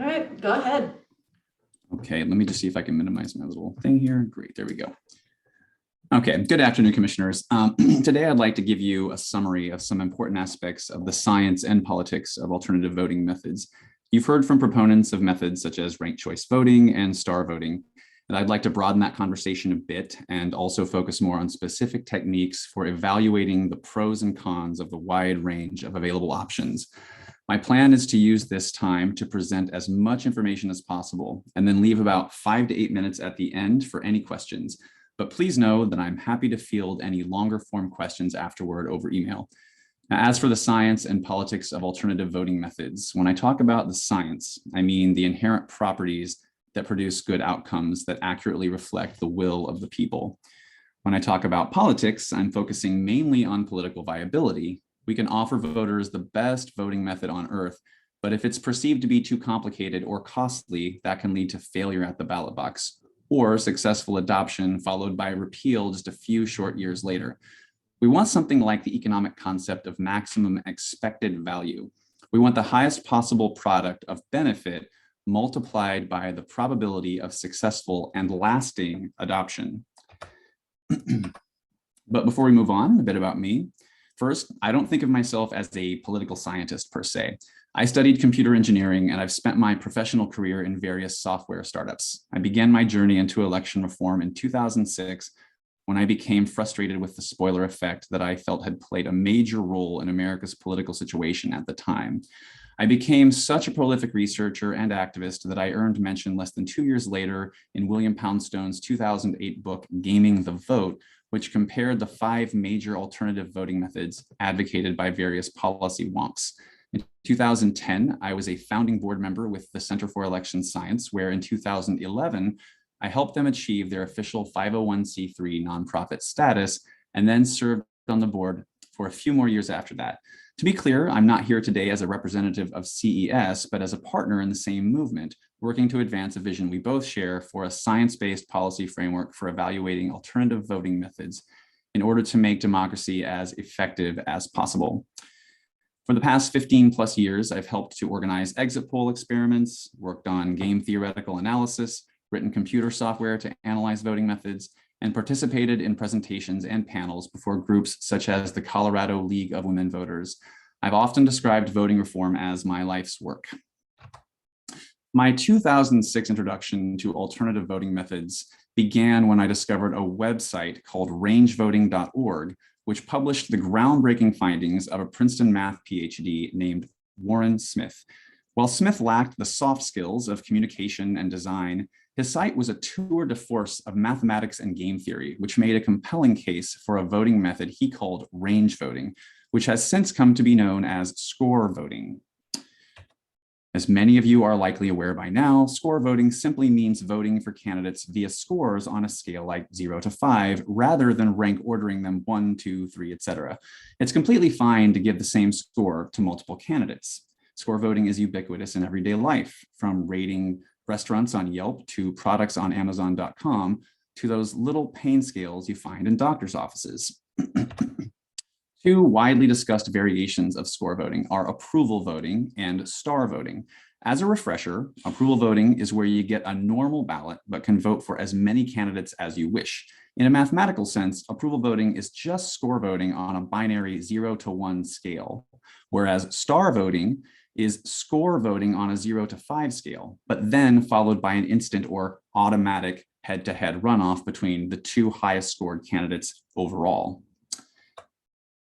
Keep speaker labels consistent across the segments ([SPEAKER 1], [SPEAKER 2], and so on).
[SPEAKER 1] All right, go ahead.
[SPEAKER 2] Okay, let me just see if I can minimize my little thing here. Great, there we go. Okay, good afternoon, commissioners. Today, I'd like to give you a summary of some important aspects of the science and politics of alternative voting methods. You've heard from proponents of methods such as ranked choice voting and star voting, and I'd like to broaden that conversation a bit and also focus more on specific techniques for evaluating the pros and cons of the wide range of available options. My plan is to use this time to present as much information as possible and then leave about 5 to 8 minutes at the end for any questions. But please know that I'm happy to field any longer form questions afterward over email. Now, as for the science and politics of alternative voting methods, when I talk about the science, I mean the inherent properties that produce good outcomes that accurately reflect the will of the people. When I talk about politics, I'm focusing mainly on political viability. We can offer voters the best voting method on earth, but if it's perceived to be too complicated or costly, that can lead to failure at the ballot box or successful adoption followed by repeal just a few short years later. We want something like the economic concept of maximum expected value. We want the highest possible product of benefit multiplied by the probability of successful and lasting adoption. But before we move on, a bit about me. First, I don't think of myself as a political scientist per se. I studied computer engineering and I've spent my professional career in various software startups. I began my journey into election reform in 2006 when I became frustrated with the spoiler effect that I felt had played a major role in America's political situation at the time. I became such a prolific researcher and activist that I earned mention less than 2 years later in William Poundstone's 2008 book, Gaming the Vote, which compared the 5 major alternative voting methods advocated by various policy wonks. In 2010, I was a founding board member with the Center for Election Science, where in 2011, I helped them achieve their official 501c3 nonprofit status, and then served on the board for a few more years after that. To be clear, I'm not here today as a representative of CES, but as a partner in the same movement, working to advance a vision we both share for a science-based policy framework for evaluating alternative voting methods in order to make democracy as effective as possible. For the past 15 plus years, I've helped to organize exit poll experiments, worked on game theoretical analysis, written computer software to analyze voting methods, and participated in presentations and panels before groups such as the Colorado League of Women Voters. I've often described voting reform as my life's work. My 2006 introduction to alternative voting methods began when I discovered a website called rangevoting.org, which published the groundbreaking findings of a Princeton math PhD named Warren Smith. While Smith lacked the soft skills of communication and design, his site was a tour de force of mathematics and game theory, which made a compelling case for a voting method he called range voting, which has since come to be known as score voting. As many of you are likely aware by now, score voting simply means voting for candidates via scores on a scale like 0 to 5, rather than rank ordering them 1, 2, 3, etc. It's completely fine to give the same score to multiple candidates. Score voting is ubiquitous in everyday life, from rating restaurants on Yelp to products on Amazon.com to those little pain scales you find in doctor's offices. 2 widely discussed variations of score voting are approval voting and star voting. As a refresher, approval voting is where you get a normal ballot but can vote for as many candidates as you wish. In a mathematical sense, approval voting is just score voting on a binary 0 to 1 scale, whereas star voting is score voting on a 0 to 5 scale, but then followed by an instant or automatic head-to-head runoff between the 2 highest scored candidates overall.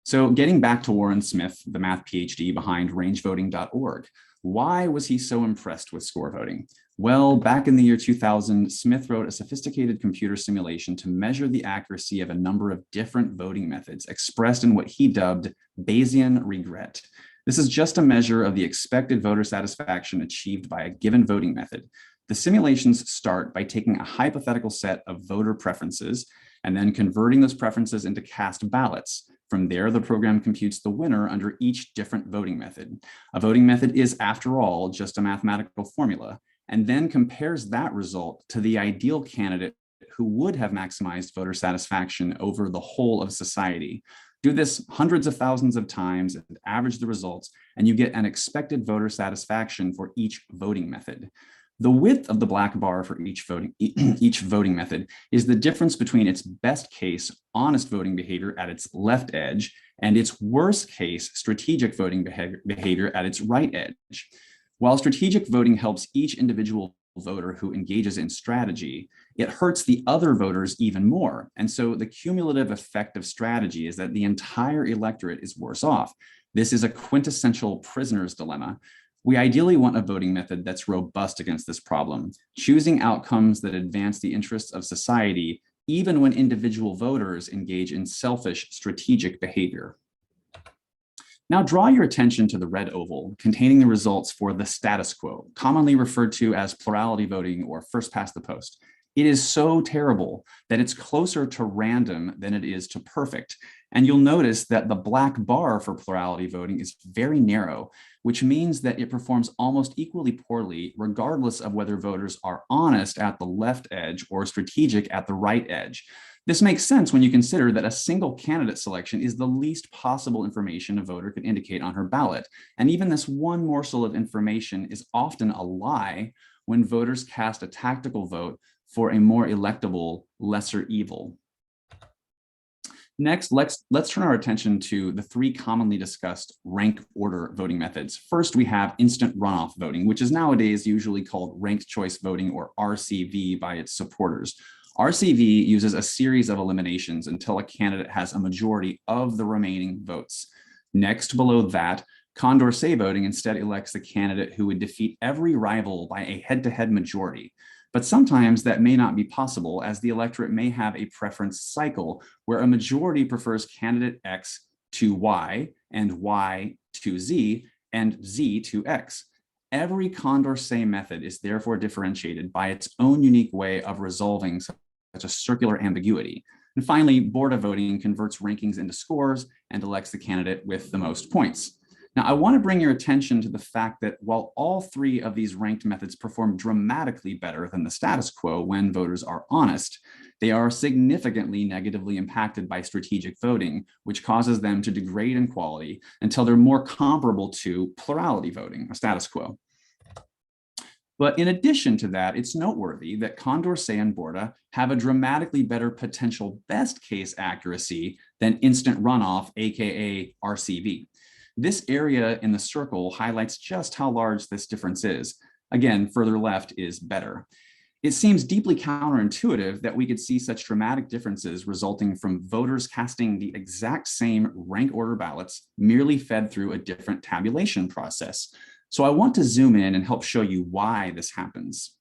[SPEAKER 2] So getting back to Warren Smith, the math PhD behind rangevoting.org, why was he so impressed with score voting? Well, back in the year 2000, Smith wrote a sophisticated computer simulation to measure the accuracy of a number of different voting methods expressed in what he dubbed Bayesian regret. This is just a measure of the expected voter satisfaction achieved by a given voting method. The simulations start by taking a hypothetical set of voter preferences and then converting those preferences into cast ballots. From there, the program computes the winner under each different voting method. A voting method is, after all, just a mathematical formula, and then compares that result to the ideal candidate who would have maximized voter satisfaction over the whole of society. Do this hundreds of thousands of times and average the results, and you get an expected voter satisfaction for each voting method. The width of the black bar for each voting method is the difference between its best case honest voting behavior at its left edge and its worst case strategic voting behavior at its right edge. While strategic voting helps each individual voter who engages in strategy, it hurts the other voters even more. And so the cumulative effect of strategy is that the entire electorate is worse off. This is a quintessential prisoner's dilemma. We ideally want a voting method that's robust against this problem, choosing outcomes that advance the interests of society, even when individual voters engage in selfish strategic behavior. Now draw your attention to the red oval containing the results for the status quo, commonly referred to as plurality voting or first past the post. It is so terrible that it's closer to random than it is to perfect. And you'll notice that the black bar for plurality voting is very narrow, which means that it performs almost equally poorly, regardless of whether voters are honest at the left edge or strategic at the right edge. This makes sense when you consider that a single candidate selection is the least possible information a voter could indicate on her ballot. And even this one morsel of information is often a lie when voters cast a tactical vote for a more electable, lesser evil. Next, let's turn our attention to the three commonly discussed rank order voting methods. First, we have instant runoff voting, which is nowadays usually called ranked choice voting or RCV by its supporters. RCV uses a series of eliminations until a candidate has a majority of the remaining votes. Next, below that, Condorcet voting instead elects the candidate who would defeat every rival by a head-to-head majority. But sometimes that may not be possible, as the electorate may have a preference cycle where a majority prefers candidate X to Y and Y to Z and Z to X. Every Condorcet method is therefore differentiated by its own unique way of resolving such a circular ambiguity. And finally, Borda voting converts rankings into scores and elects the candidate with the most points. Now, I want to bring your attention to the fact that while all three of these ranked methods perform dramatically better than the status quo when voters are honest, they are significantly negatively impacted by strategic voting, which causes them to degrade in quality until they're more comparable to plurality voting, or status quo. But in addition to that, it's noteworthy that Condorcet and Borda have a dramatically better potential best case accuracy than instant runoff, aka RCV. This area in the circle highlights just how large this difference is. Again, further left is better. It seems deeply counterintuitive that we could see such dramatic differences resulting from voters casting the exact same rank order ballots, merely fed through a different tabulation process. So I want to zoom in and help show you why this happens.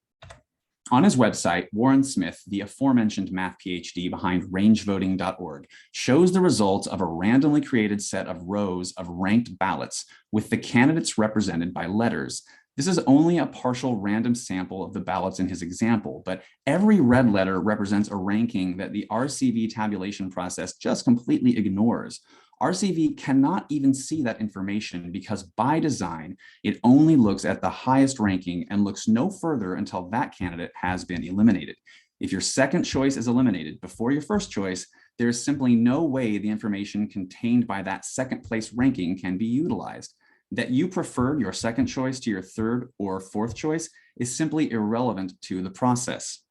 [SPEAKER 2] On his website, Warren Smith, the aforementioned math PhD behind rangevoting.org, shows the results of a randomly created set of rows of ranked ballots with the candidates represented by letters. This is only a partial random sample of the ballots in his example, but every red letter represents a ranking that the RCV tabulation process just completely ignores. RCV cannot even see that information because by design, it only looks at the highest ranking and looks no further until that candidate has been eliminated. If your second choice is eliminated before your first choice, there is simply no way the information contained by that second place ranking can be utilized. That you preferred your second choice to your third or fourth choice is simply irrelevant to the process.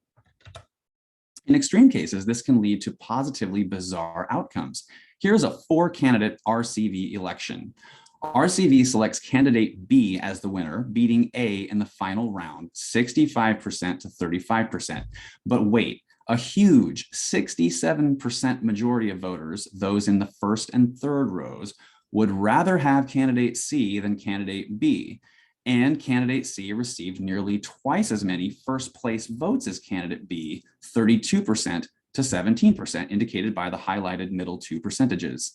[SPEAKER 2] In extreme cases, this can lead to positively bizarre outcomes. Here's a 4-candidate RCV election. RCV selects candidate B as the winner, beating A in the final round, 65% to 35%. But wait, a huge 67% majority of voters, those in the first and third rows, would rather have candidate C than candidate B. And candidate C received nearly twice as many first place votes as candidate B, 32% to 17%, indicated by the highlighted middle two percentages.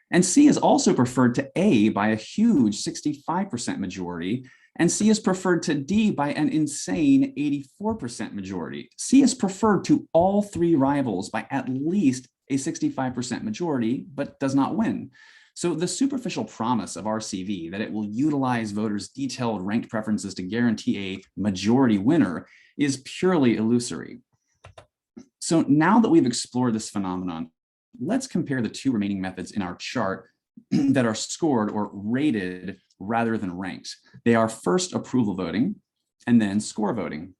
[SPEAKER 2] And C is also preferred to A by a huge 65% majority, and C is preferred to D by an insane 84% majority. C is preferred to all three rivals by at least a 65% majority, but does not win. So the superficial promise of RCV that it will utilize voters' detailed ranked preferences to guarantee a majority winner is purely illusory. So now that we've explored this phenomenon, let's compare the two remaining methods in our chart that are scored or rated rather than ranked. They are first approval voting and then score voting,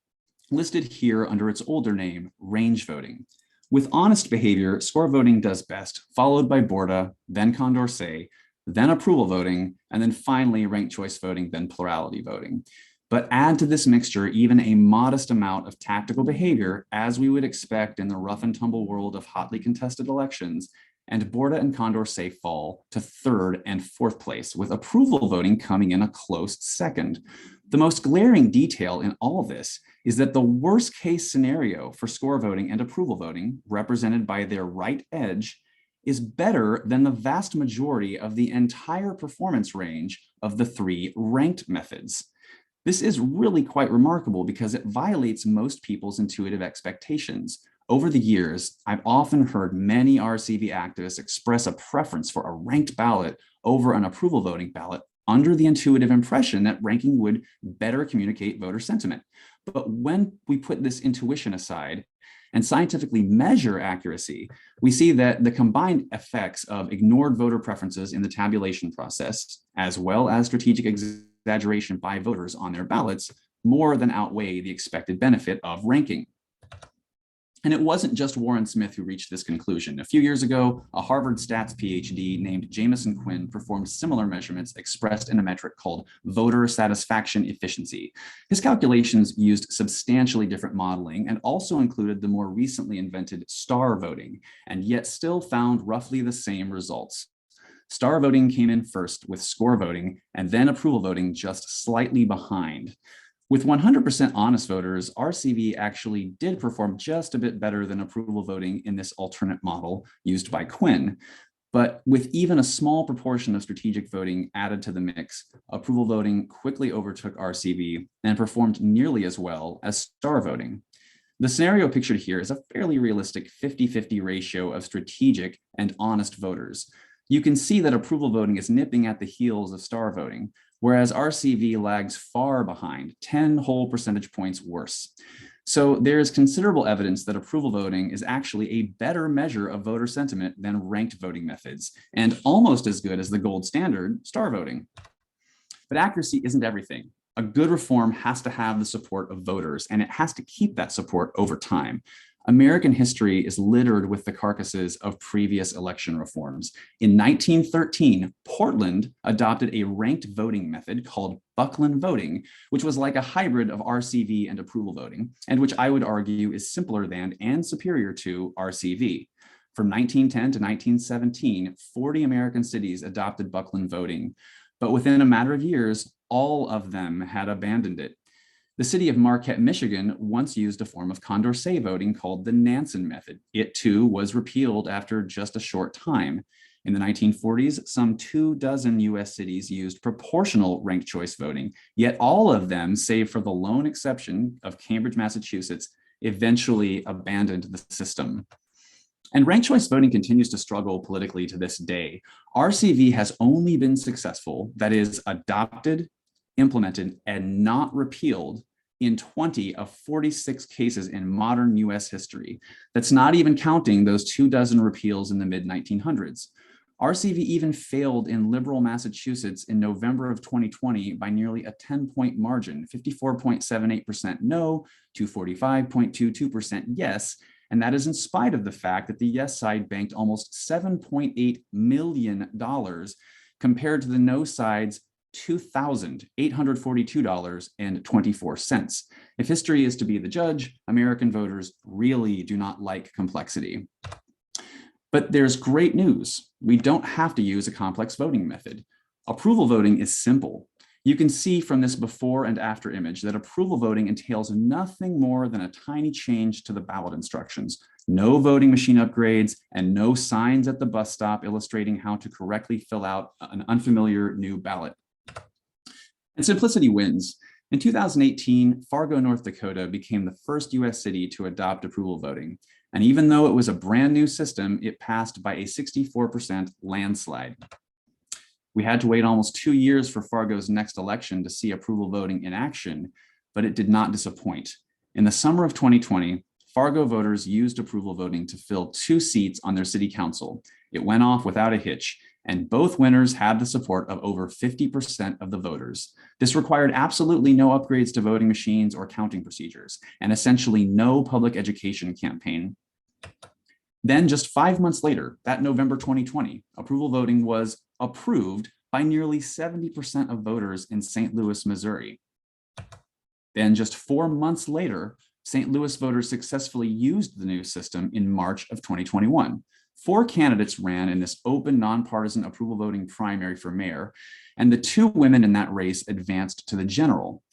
[SPEAKER 2] listed here under its older name, range voting. With honest behavior, score voting does best, followed by Borda, then Condorcet, then approval voting, and then finally ranked choice voting, then plurality voting. But add to this mixture even a modest amount of tactical behavior, as we would expect in the rough and tumble world of hotly contested elections, and Borda and Condorcet fall to third and fourth place, with approval voting coming in a close second. The most glaring detail in all of this is that the worst case scenario for score voting and approval voting, represented by their right edge, is better than the vast majority of the entire performance range of the three ranked methods. This is really quite remarkable because it violates most people's intuitive expectations. Over the years, I've often heard many RCV activists express a preference for a ranked ballot over an approval voting ballot under the intuitive impression that ranking would better communicate voter sentiment. But when we put this intuition aside and scientifically measure accuracy, we see that the combined effects of ignored voter preferences in the tabulation process, as well as strategic exaggeration by voters on their ballots, more than outweigh the expected benefit of ranking. And it wasn't just Warren Smith who reached this conclusion. A few years ago, a Harvard stats PhD named Jamison Quinn performed similar measurements expressed in a metric called voter satisfaction efficiency. His calculations used substantially different modeling and also included the more recently invented star voting, and yet still found roughly the same results. Star voting came in first, with score voting, and then approval voting just slightly behind. With 100% honest voters, RCV actually did perform just a bit better than approval voting in this alternate model used by Quinn. But with even a small proportion of strategic voting added to the mix, approval voting quickly overtook RCV and performed nearly as well as star voting. The scenario pictured here is a fairly realistic 50-50 ratio of strategic and honest voters. You can see that approval voting is nipping at the heels of star voting, whereas RCV lags far behind, 10 whole percentage points worse. So there is considerable evidence that approval voting is actually a better measure of voter sentiment than ranked voting methods, and almost as good as the gold standard, star voting. But accuracy isn't everything. A good reform has to have the support of voters, and it has to keep that support over time. American history is littered with the carcasses of previous election reforms. In 1913, Portland adopted a ranked voting method called Buckland voting, which was like a hybrid of RCV and approval voting, and which I would argue is simpler than and superior to RCV. From 1910 to 1917, 40 American cities adopted Buckland voting, but within a matter of years, all of them had abandoned it. The city of Marquette, Michigan once used a form of Condorcet voting called the Nansen method. It too was repealed after just a short time. In the 1940s, some 24 US cities used proportional ranked choice voting, yet all of them, save for the lone exception of Cambridge, Massachusetts, eventually abandoned the system. And ranked choice voting continues to struggle politically to this day. RCV has only been successful, that is, adopted, implemented, and not repealed in 20 of 46 cases in modern US history. That's not even counting those 24 repeals in the mid-1900s. RCV even failed in liberal Massachusetts in November of 2020 by nearly a 10-point margin, 54.78% no to 45.22% yes, and that is in spite of the fact that the yes side banked almost $7.8 million compared to the no side's $2,842.24. If history is to be the judge, American voters really do not like complexity. But there's great news. We don't have to use a complex voting method. Approval voting is simple. You can see from this before and after image that approval voting entails nothing more than a tiny change to the ballot instructions. No voting machine upgrades and no signs at the bus stop illustrating how to correctly fill out an unfamiliar new ballot. And simplicity wins. In 2018, Fargo, North Dakota became the first US city to adopt approval voting. And even though it was a brand new system, it passed by a 64% landslide. We had to wait almost 2 years for Fargo's next election to see approval voting in action, but it did not disappoint. In the summer of 2020, Fargo voters used approval voting to fill 2 seats on their city council. It went off without a hitch, and both winners had the support of over 50% of the voters. This required absolutely no upgrades to voting machines or counting procedures, and essentially no public education campaign. Then just 5 months later, that November 2020, approval voting was approved by nearly 70% of voters in St. Louis, Missouri. Then just 4 months later, St. Louis voters successfully used the new system in March of 2021. 4 candidates ran in this open, nonpartisan approval voting primary for mayor, and the 2 women in that race advanced to the general.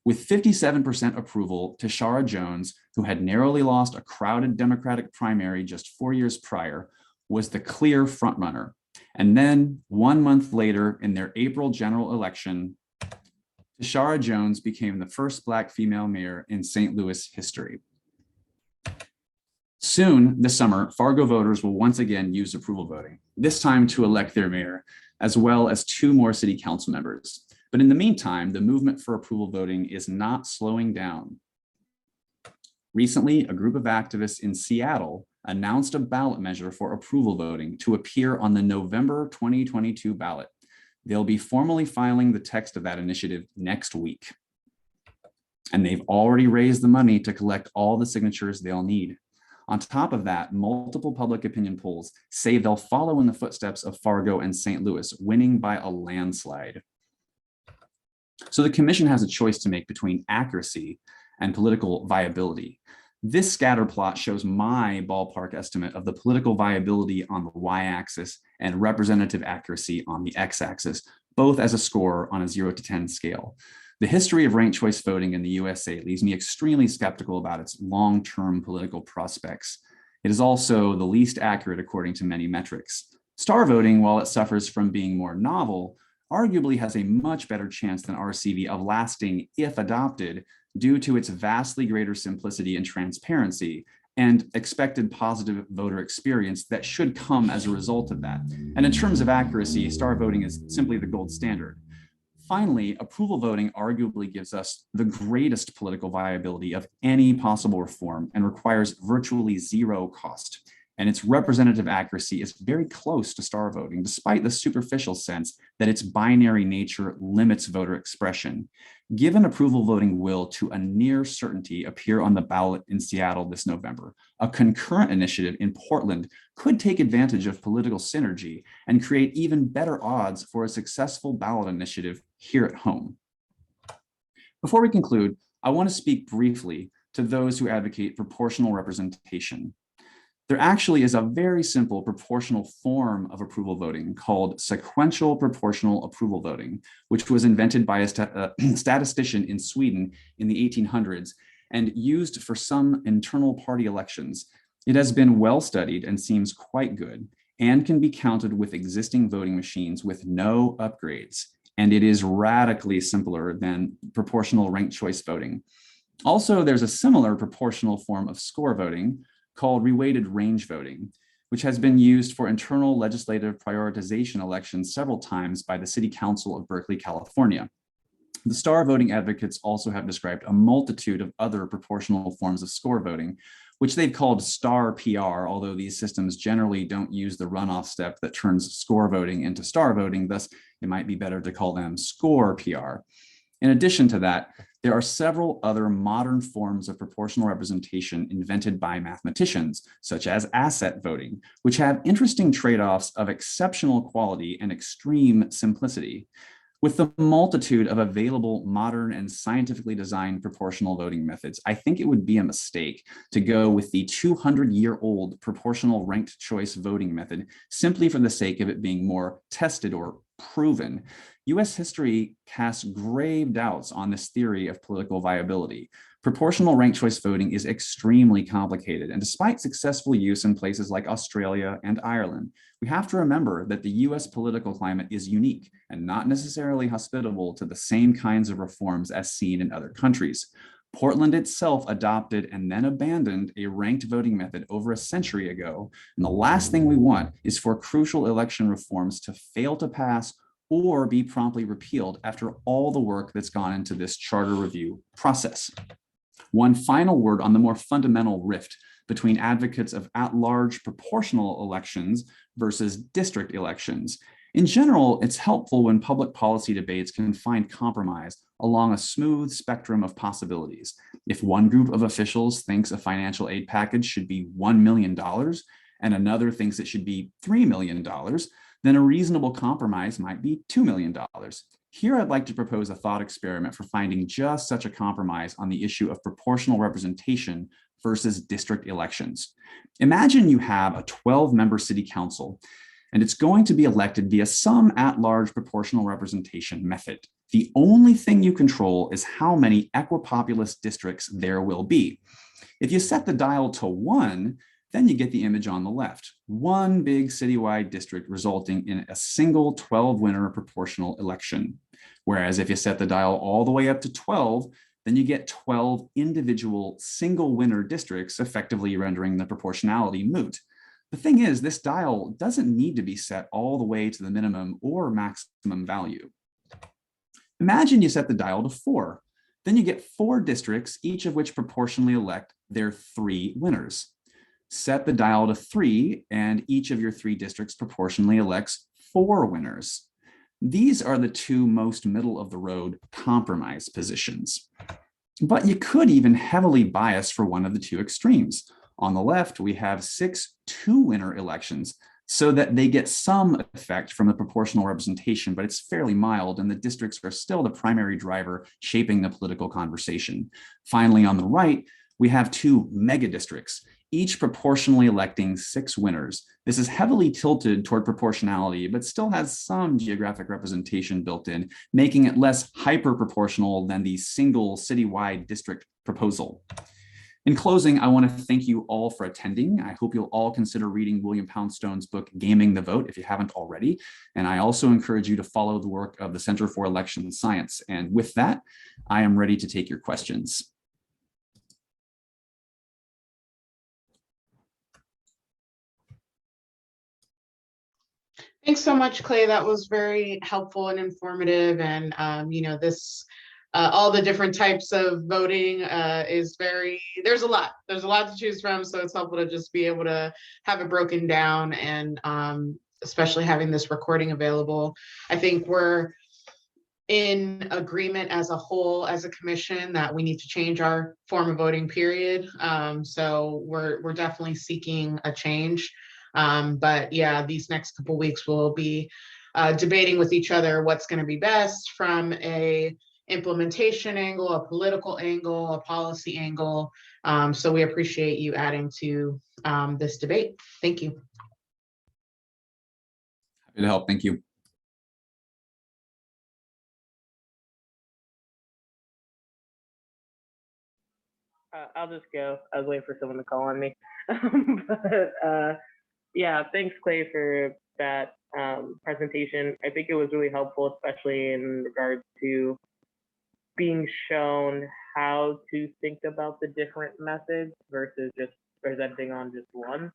[SPEAKER 2] With 57% approval, Tashara Jones, who had narrowly lost a crowded Democratic primary just 4 years prior, was the clear frontrunner. And then 1 month later, in their April general election, Tashara Jones became the first Black female mayor in St. Louis history. Soon this summer, Fargo voters will once again use approval voting, this time to elect their mayor, as well as 2 more city council members. But in the meantime, the movement for approval voting is not slowing down. Recently, a group of activists in Seattle announced a ballot measure for approval voting to appear on the November 2022 ballot. They'll be formally filing the text of that initiative next week. And they've already raised the money to collect all the signatures they'll need. On top of that, multiple public opinion polls say they'll follow in the footsteps of Fargo and St. Louis, winning by a landslide. So the commission has a choice to make between accuracy and political viability. This scatter plot shows my ballpark estimate of the political viability on the y-axis and representative accuracy on the x-axis, both as a score on a 0 to 10 scale. The history of ranked choice voting in the USA leaves me extremely skeptical about its long-term political prospects. It is also the least accurate according to many metrics. Star voting, while it suffers from being more novel, arguably has a much better chance than RCV of lasting if adopted due to its vastly greater simplicity and transparency and expected positive voter experience that should come as a result of that. And in terms of accuracy, star voting is simply the gold standard. Finally, approval voting arguably gives us the greatest political viability of any possible reform and requires virtually 0 cost. And its representative accuracy is very close to star voting, despite the superficial sense that its binary nature limits voter expression. Given approval voting will, to a near certainty, appear on the ballot in Seattle this November, a concurrent initiative in Portland could take advantage of political synergy and create even better odds for a successful ballot initiative here at home. Before we conclude, I want to speak briefly to those who advocate proportional representation. There actually is a very simple proportional form of approval voting called sequential proportional approval voting, which was invented by a statistician in Sweden in the 1800s and used for some internal party elections. It has been well studied and seems quite good and can be counted with existing voting machines with no upgrades. And it is radically simpler than proportional ranked choice voting. Also, there's a similar proportional form of score voting called reweighted range voting, which has been used for internal legislative prioritization elections several times by the City Council of Berkeley, California. The star voting advocates also have described a multitude of other proportional forms of score voting, which they've called star PR, although these systems generally don't use the runoff step that turns score voting into star voting. Thus, it might be better to call them score PR. In addition to that, there are several other modern forms of proportional representation invented by mathematicians, such as asset voting, which have interesting trade-offs of exceptional quality and extreme simplicity. With the multitude of available modern and scientifically designed proportional voting methods, I think it would be a mistake to go with the 200-year-old proportional ranked choice voting method simply for the sake of it being more tested or proven. US history casts grave doubts on this theory of political viability. Proportional ranked choice voting is extremely complicated, and despite successful use in places like Australia and Ireland, we have to remember that the US political climate is unique and not necessarily hospitable to the same kinds of reforms as seen in other countries. Portland itself adopted and then abandoned a ranked voting method over a century ago, and the last thing we want is for crucial election reforms to fail to pass or be promptly repealed after all the work that's gone into this charter review process. One final word on the more fundamental rift between advocates of at-large proportional elections versus district elections. In general, it's helpful when public policy debates can find compromise along a smooth spectrum of possibilities. If one group of officials thinks a financial aid package should be $1 million and another thinks it should be $3 million, then a reasonable compromise might be $2 million. Here, I'd like to propose a thought experiment for finding just such a compromise on the issue of proportional representation versus district elections. Imagine you have a 12-member city council, and it's going to be elected via some at-large proportional representation method. The only thing you control is how many equipopulous districts there will be. If you set the dial to 1, then you get the image on the left, one big citywide district resulting in a single 12-winner proportional election. Whereas if you set the dial all the way up to 12, then you get 12 individual single winner districts, effectively rendering the proportionality moot. The thing is, this dial doesn't need to be set all the way to the minimum or maximum value. Imagine you set the dial to 4. Then you get 4 districts, each of which proportionally elect their 3 winners. Set the dial to 3, and each of your 3 districts proportionally elects 4 winners. These are the 2 most middle-of-the-road compromise positions. But you could even heavily bias for one of the 2 extremes. On the left, we have 6 2-winner elections, so that they get some effect from the proportional representation, but it's fairly mild, and the districts are still the primary driver shaping the political conversation. Finally, on the right, we have 2 mega districts, each proportionally electing 6 winners. This is heavily tilted toward proportionality, but still has some geographic representation built in, making it less hyper-proportional than the single citywide district proposal. In closing, I want to thank you all for attending. I hope you'll all consider reading William Poundstone's book, Gaming the Vote, if you haven't already. And I also encourage you to follow the work of the Center for Election Science. And with that, I am ready to take your questions.
[SPEAKER 1] Thanks so much, Clay. That was very helpful and informative. And, all the different types of voting there's a lot to choose from. So it's helpful to just be able to have it broken down, and especially having this recording available. I think we're in agreement as a whole, as a commission, that we need to change our form of voting, period. So we're definitely seeking a change. But yeah, these next couple of weeks we'll be debating with each other what's going to be best from a implementation angle, a political angle, a policy angle. So we appreciate you adding to this debate. Thank you.
[SPEAKER 2] Happy to help. Thank you.
[SPEAKER 3] I'll just go. I was waiting for someone to call on me. Yeah, thanks, Clay, for that presentation. I think it was really helpful, especially in regards to being shown how to think about the different methods versus just presenting on just one.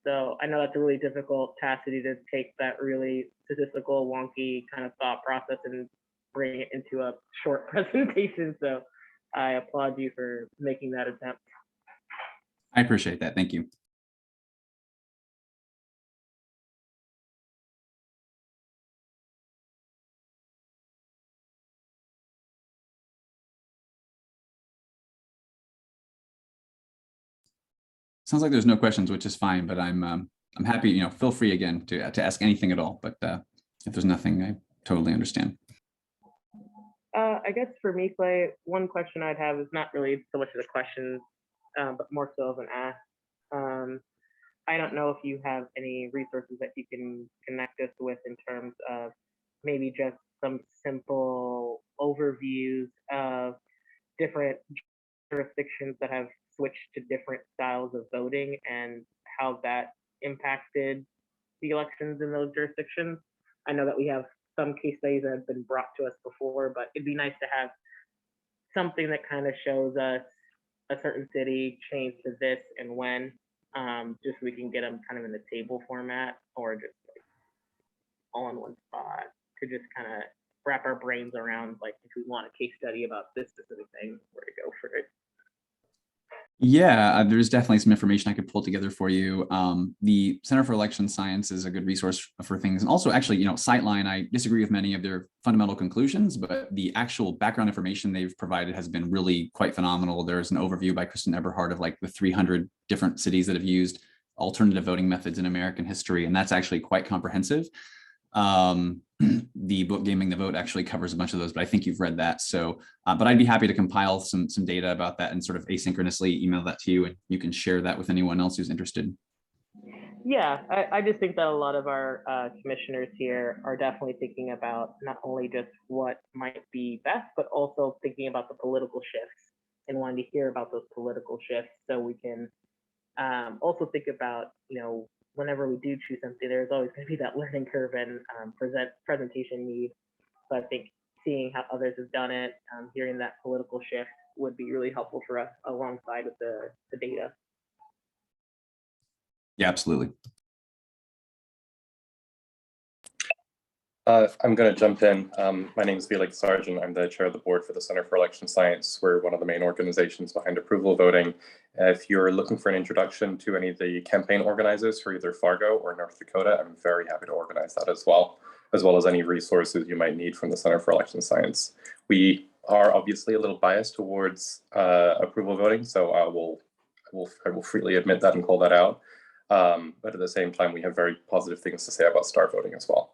[SPEAKER 3] So I know that's a really difficult task to take that really statistical, wonky kind of thought process and bring it into a short presentation. So I applaud you for making that attempt.
[SPEAKER 2] I appreciate that. Thank you. Sounds like there's no questions, which is fine, but I'm happy, feel free again to ask anything at all. But if there's nothing, I totally understand.
[SPEAKER 3] I guess for me, Clay, one question I'd have is not really so much of a question, but more so of an ask. I don't know if you have any resources that you can connect us with in terms of maybe just some simple overviews of different jurisdictions that have switched to different styles of voting and how that impacted the elections in those jurisdictions. I know that we have some case studies that have been brought to us before, but it'd be nice to have something that kind of shows us a certain city changed to this and when, just so we can get them kind of in the table format, or just like all in one spot to just kind of wrap our brains around, like if we want a case study about this specific thing, where to go for it.
[SPEAKER 2] Yeah, there's definitely some information I could pull together for you. The Center for Election Science is a good resource for things. And also actually, Sightline, I disagree with many of their fundamental conclusions, but the actual background information they've provided has been really quite phenomenal. There's an overview by Kristen Eberhard of like the 300 different cities that have used alternative voting methods in American history. And that's actually quite comprehensive. The book Gaming the Vote actually covers a bunch of those, but I think you've read that. So, but I'd be happy to compile some data about that and sort of asynchronously email that to you, and you can share that with anyone else who's interested.
[SPEAKER 3] Yeah, I just think that a lot of our commissioners here are definitely thinking about not only just what might be best, but also thinking about the political shifts and wanting to hear about those political shifts so we can also think about, whenever we do choose something, there's always going to be that learning curve and presentation need. So I think seeing how others have done it, hearing that political shift would be really helpful for us alongside with the data.
[SPEAKER 2] Yeah, absolutely.
[SPEAKER 4] I'm going to jump in. My name is Felix Sargent. I'm the chair of the board for the Center for Election Science. We're one of the main organizations behind approval voting. If you're looking for an introduction to any of the campaign organizers for either Fargo or North Dakota, I'm very happy to organize that as well as any resources you might need from the Center for Election Science. We are obviously a little biased towards approval voting, so I will freely admit that and call that out. But at the same time, we have very positive things to say about star voting as well.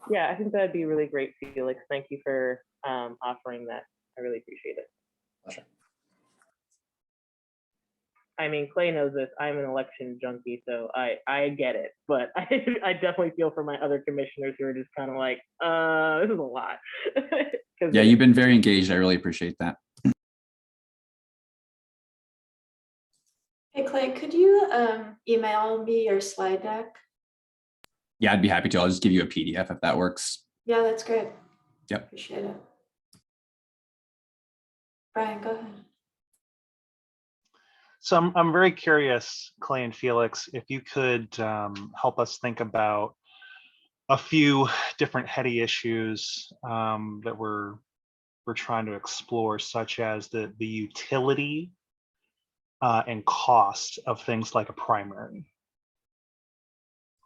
[SPEAKER 3] Yeah, I think that'd be really great, Felix. Thank you for offering that. I really appreciate it.
[SPEAKER 4] Pleasure.
[SPEAKER 3] I mean, Clay knows this. I'm an election junkie, so I get it. But I definitely feel for my other commissioners who are just kind of like, this is a lot.
[SPEAKER 2] Yeah, you've been very engaged. I really appreciate that.
[SPEAKER 5] Hey, Clay, could you email me your slide deck?
[SPEAKER 2] Yeah, I'd be happy to. I'll just give you a PDF if that works.
[SPEAKER 5] Yeah, that's great.
[SPEAKER 2] Yep.
[SPEAKER 5] Appreciate it. Brian, go ahead.
[SPEAKER 6] So I'm very curious, Clay and Felix, if you could help us think about a few different heady issues that we're trying to explore, such as the utility and cost of things like a primary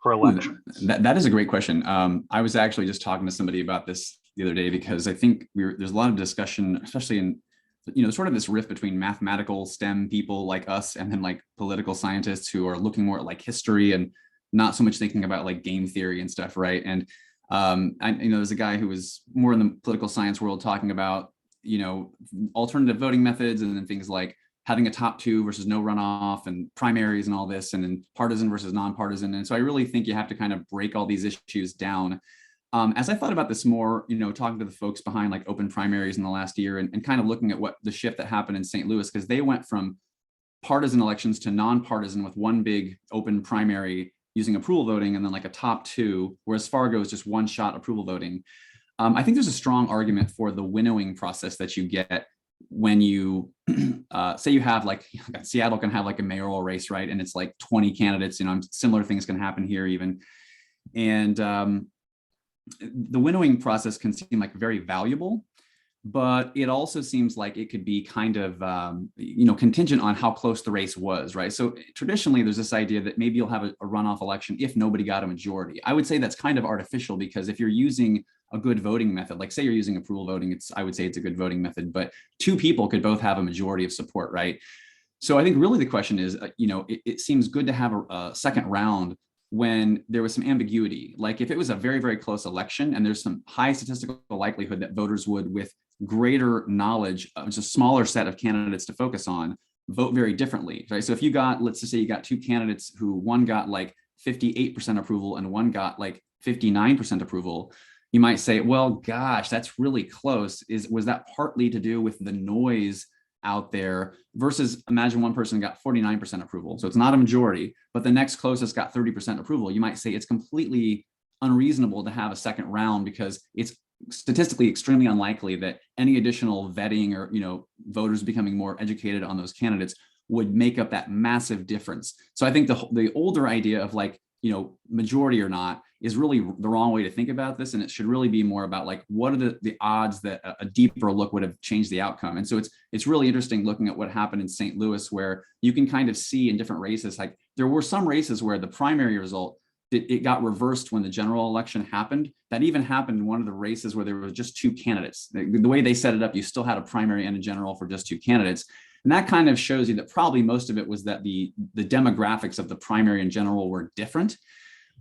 [SPEAKER 6] for elections.
[SPEAKER 2] That is a great question. I was actually just talking to somebody about this the other day, because I think there's a lot of discussion, especially in sort of this rift between mathematical STEM people like us and then like political scientists who are looking more at like history and not so much thinking about like game theory and stuff, right? And there's a guy who was more in the political science world talking about alternative voting methods and then things like having a top two versus no runoff and primaries and all this, and then partisan versus nonpartisan. And so I really think you have to kind of break all these issues down. As I thought about this more, talking to the folks behind like open primaries in the last year and kind of looking at what the shift that happened in St. Louis, because they went from partisan elections to nonpartisan with one big open primary using approval voting and then like a top two, whereas Fargo is just one shot approval voting. I think there's a strong argument for the winnowing process that you get when you say you have like Seattle can have like a mayoral race, right? And it's like 20 candidates, similar things can happen here even. And the winnowing process can seem like very valuable, but it also seems like it could be kind of, contingent on how close the race was, right? So traditionally there's this idea that maybe you'll have a runoff election if nobody got a majority. I would say that's kind of artificial, because if you're using a good voting method, like say you're using approval voting, I would say it's a good voting method, but two people could both have a majority of support, right? So I think really the question is, it seems good to have a second round when there was some ambiguity. Like if it was a very, very close election and there's some high statistical likelihood that voters would, with greater knowledge of just a smaller set of candidates to focus on, vote very differently, right? So if you got, let's just say you got two candidates who one got like 58% approval and one got like 59% approval, you might say, well, gosh, that's really close. Was that partly to do with the noise out there, versus imagine one person got 49% approval. So it's not a majority, but the next closest got 30% approval. You might say it's completely unreasonable to have a second round because it's statistically extremely unlikely that any additional vetting or, voters becoming more educated on those candidates would make up that massive difference. So I think the older idea of like majority or not is really the wrong way to think about this. And it should really be more about like, what are the odds that a deeper look would have changed the outcome? And so it's really interesting looking at what happened in St. Louis, where you can kind of see in different races, like there were some races where the primary result, it got reversed when the general election happened. That even happened in one of the races where there was just two candidates. The way they set it up, you still had a primary and a general for just two candidates. And that kind of shows you that probably most of it was that the demographics of the primary and general were different.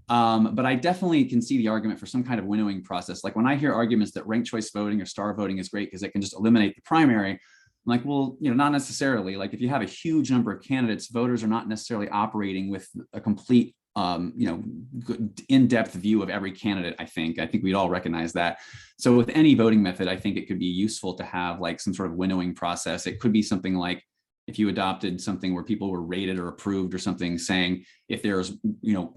[SPEAKER 2] But I definitely can see the argument for some kind of winnowing process. Like when I hear arguments that ranked choice voting or star voting is great because it can just eliminate the primary, I'm like, well, not necessarily. Like if you have a huge number of candidates, voters are not necessarily operating with a complete good in-depth view of every candidate. I think we'd all recognize that. So with any voting method, I think it could be useful to have like some sort of winnowing process. It could be something like if you adopted something where people were rated or approved or something, saying if there's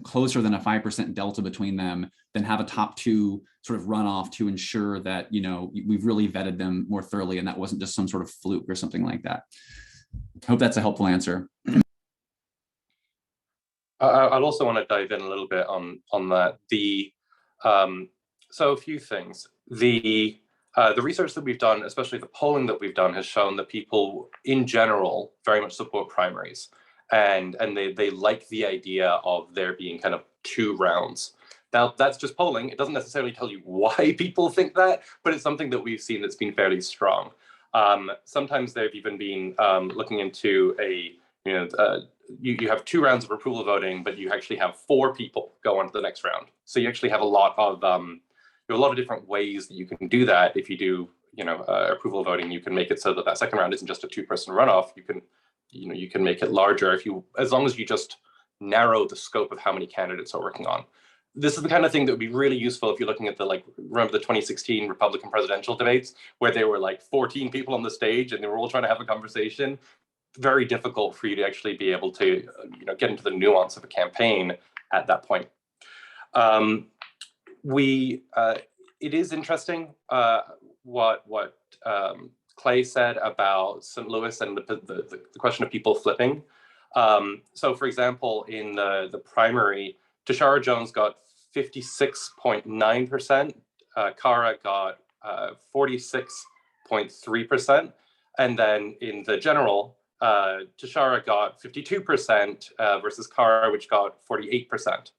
[SPEAKER 2] closer than a 5% delta between them, then have a top two sort of runoff to ensure that we've really vetted them more thoroughly and that wasn't just some sort of fluke or something like that. Hope that's a helpful answer.
[SPEAKER 4] I'd also want to dive in a little bit on that. So a few things. The research that we've done, especially the polling that we've done, has shown that people in general very much support primaries, and they like the idea of there being kind of two rounds. Now that's just polling. It doesn't necessarily tell you why people think that, but it's something that we've seen that's been fairly strong. Sometimes they've even been looking into you have 2 rounds of approval voting, but you actually have 4 people go on to the next round. So you actually have a lot of different ways that you can do that. If you do, approval voting, you can make it so that second round isn't just a 2-person runoff. You can make it larger as long as you just narrow the scope of how many candidates are working on. This is the kind of thing that would be really useful if you're looking at remember the 2016 Republican presidential debates where there were like 14 people on the stage and they were all trying to have a conversation. Very difficult for you to actually be able to, get into the nuance of a campaign at that point. It is interesting what Clay said about St. Louis and the question of people flipping. So, for example, in the primary, Tashara Jones got 56.9%, Kara got 46.3%, and then in the general, Tashara got 52% versus Kara, which got 48%.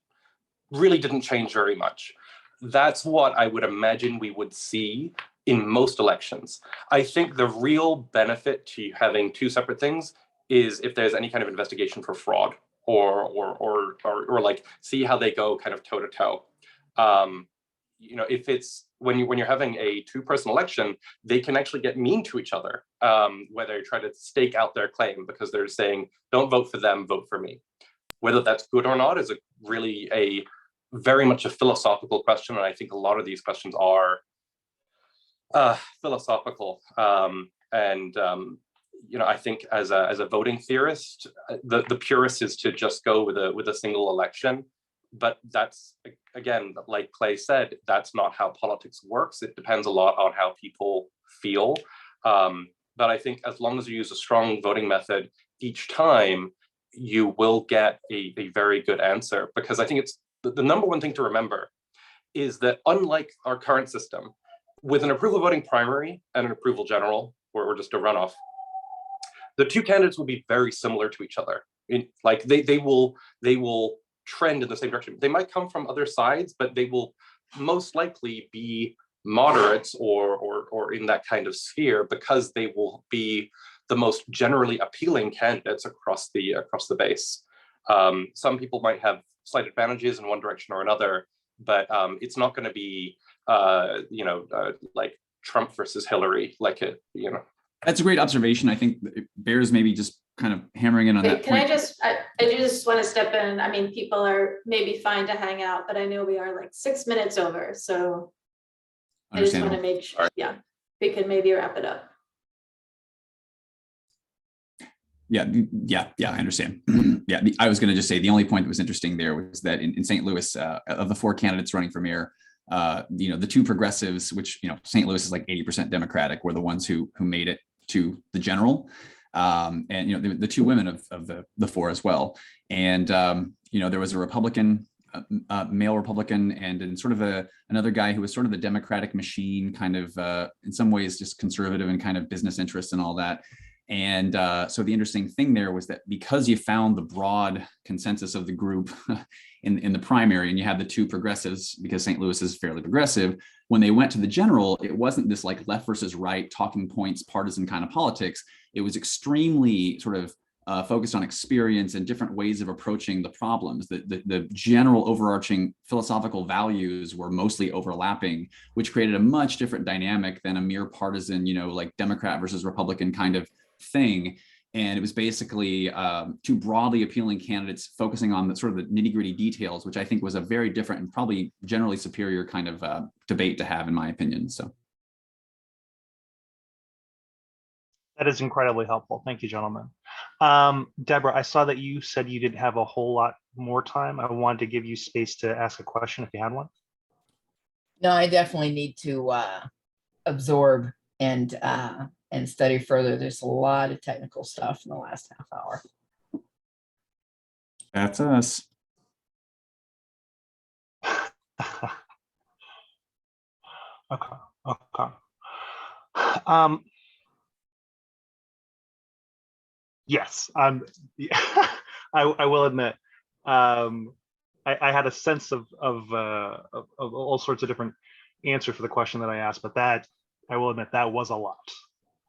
[SPEAKER 4] Really didn't change very much. That's what I would imagine we would see in most elections. I think the real benefit to having 2 separate things is if there's any kind of investigation for fraud or like see how they go kind of toe to toe. If it's when you're having a 2-person election, they can actually get mean to each other, where they try to stake out their claim because they're saying, don't vote for them, vote for me. Whether that's good or not is very much a philosophical question. And I think a lot of these questions are philosophical. I think as a voting theorist, the purist is to just go with a single election. But that's, again, like Clay said, that's not how politics works. It depends a lot on how people feel. But I think as long as you use a strong voting method each time, you will get a very good answer. Because I think it's the number one thing to remember is that unlike our current system, with an approval voting primary and an approval general, where we're just a runoff, the 2 candidates will be very similar to each other. They will trend in the same direction. They might come from other sides, but they will most likely be moderates or in that kind of sphere because they will be the most generally appealing candidates across the base. Some people might have slight advantages in one direction or another, but it's not going to be like Trump versus Hillary,
[SPEAKER 2] That's a great observation. I think it bears maybe just kind of hammering in on that
[SPEAKER 5] Can
[SPEAKER 2] point.
[SPEAKER 5] I just want to step in. I mean, people are maybe fine to hang out, but I know we are like 6 minutes over. So I just want to make sure, we can maybe wrap it up.
[SPEAKER 2] Yeah, I understand. I was going to just say the only point that was interesting there was that in St. Louis, of the 4 candidates running for mayor, the 2 progressives, which St. Louis is like 80% Democratic, were the ones who made it to the general, and the 2 women of the 4 as well. And there was a Republican male Republican, and then sort of another guy who was sort of the Democratic machine, kind of in some ways just conservative and kind of business interests and all that. And so the interesting thing there was that because you found the broad consensus of the group in the primary, and you had the two progressives, because St. Louis is fairly progressive, when they went to the general, it wasn't this like left versus right talking points, partisan kind of politics. It was extremely sort of focused on experience and different ways of approaching the problems. The general overarching philosophical values were mostly overlapping, which created a much different dynamic than a mere partisan, like Democrat versus Republican kind of thing. And it was basically two broadly appealing candidates focusing on the sort of the nitty-gritty details, which I think was a very different and probably generally superior kind of debate to have, in my opinion. So.
[SPEAKER 6] That is incredibly helpful. Thank you, gentlemen. Deborah, I saw that you said you didn't have a whole lot more time. I wanted to give you space to ask a question if you had one.
[SPEAKER 7] No, I definitely need to absorb and study further. There's a lot of technical stuff in the last half hour.
[SPEAKER 2] That's us.
[SPEAKER 6] Okay. Yes, I will admit, I had a sense of all sorts of different answers for the question that I asked, but that, I will admit, that was a lot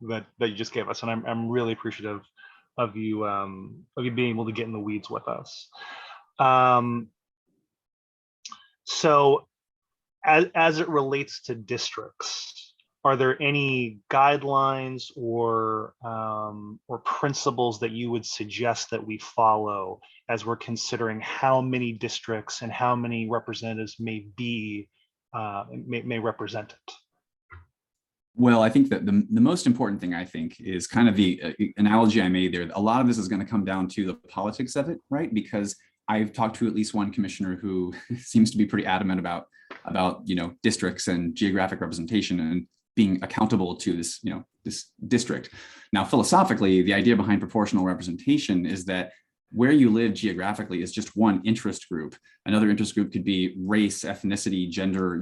[SPEAKER 6] that you just gave us, and I'm really appreciative of you being able to get in the weeds with us. So, as it relates to districts, are there any guidelines or principles that you would suggest that we follow as we're considering how many districts and how many representatives may represent it?
[SPEAKER 2] Well, I think that the most important thing, I think, is kind of the analogy I made there. A lot of this is going to come down to the politics of it, right? Because I've talked to at least one commissioner who seems to be pretty adamant about districts and geographic representation and being accountable to this, this district. Now, philosophically, the idea behind proportional representation is that where you live geographically is just one interest group. Another interest group could be race, ethnicity, gender,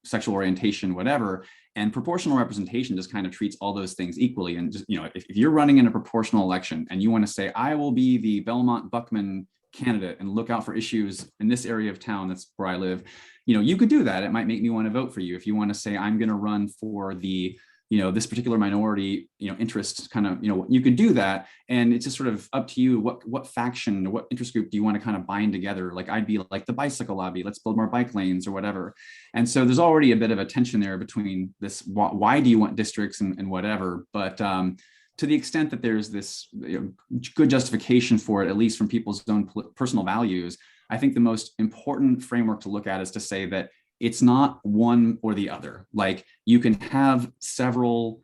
[SPEAKER 2] sexual orientation, whatever. And proportional representation just kind of treats all those things equally. And just, if you're running in a proportional election and you want to say, I will be the Belmont-Buckman candidate and look out for issues in this area of town, that's where I live, you could do that. It might make me want to vote for you. If you want to say, I'm going to run for the, this particular minority, interest kind of, you could do that. And it's just sort of up to you, what faction or what interest group do you want to kind of bind together? Like I'd be like the bicycle lobby, let's build more bike lanes or whatever. And so there's already a bit of a tension there between this, why do you want districts and whatever, but to the extent that there's this good justification for it, at least from people's own personal values, I think the most important framework to look at is to say that it's not one or the other. Like you can have several,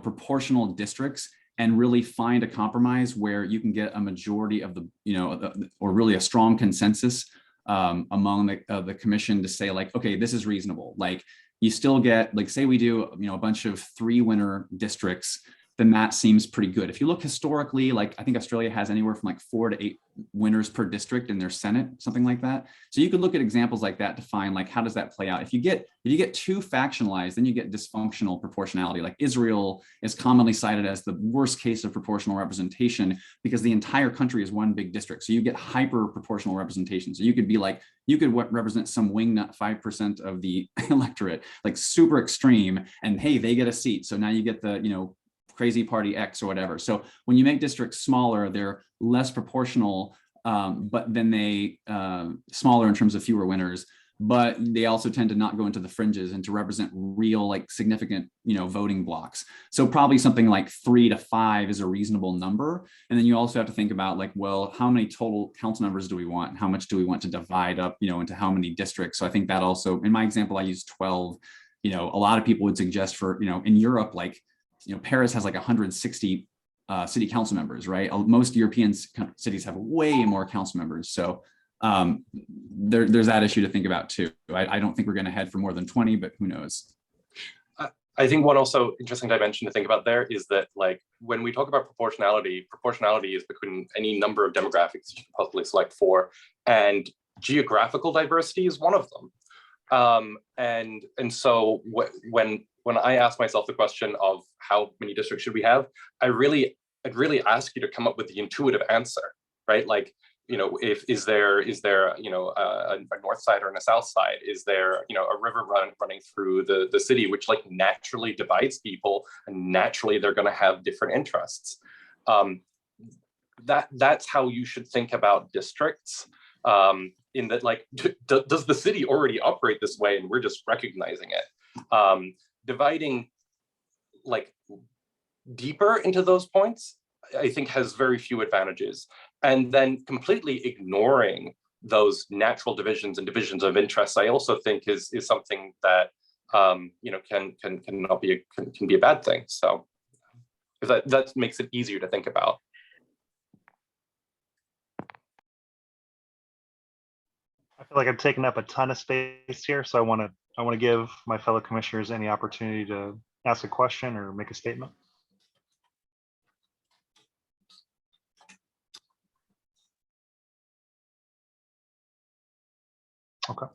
[SPEAKER 2] proportional districts and really find a compromise where you can get a majority of the, or really a strong consensus among the commission to say like, okay, this is reasonable. Like you still get, like, say we do, a bunch of 3 winner districts, then that seems pretty good. If you look historically, like I think Australia has anywhere from like 4 to 8 winners per district in their Senate, something like that. So you could look at examples like that to find like, how does that play out? If you get too factionalized, then you get dysfunctional proportionality. Like Israel is commonly cited as the worst case of proportional representation because the entire country is one big district. So you get hyper proportional representation. So you could be like, you could represent some wingnut 5% of the electorate, like super extreme, and hey, they get a seat. So now you get the, crazy party X or whatever. So when you make districts smaller, they're less proportional, but then they smaller in terms of fewer winners, but they also tend to not go into the fringes and to represent real, like significant, voting blocks. So probably something like 3 to 5 is a reasonable number. And then you also have to think about like, well, how many total council members do we want? How much do we want to divide up, into how many districts? So I think that also, in my example, I use 12. A lot of people would suggest for, in Europe, like, Paris has like 160 city council members, right? Most European cities have way more council members. So there's that issue to think about too. I don't think we're going to head for more than 20, but who knows?
[SPEAKER 4] I think one also interesting dimension to think about there is that like when we talk about proportionality is between any number of demographics you can possibly select for. And geographical diversity is one of them. And so when I ask myself the question of how many districts should we have, I'd really ask you to come up with the intuitive answer, right? Like, you know, is there you know, a north side and a south side? Is there, you know, a river running through the city, which like naturally divides people, and naturally they're going to have different interests. That's how you should think about districts. In that, like, does the city already operate this way, and we're just recognizing it? Dividing like deeper into those points, I think, has very few advantages. And then completely ignoring those natural divisions and divisions of interest, I also think is something that you know, can be a bad thing. So that makes it easier to think about.
[SPEAKER 6] I feel like I've taken up a ton of space here, so I want to give my fellow commissioners any opportunity to ask a question or make a statement. Okay.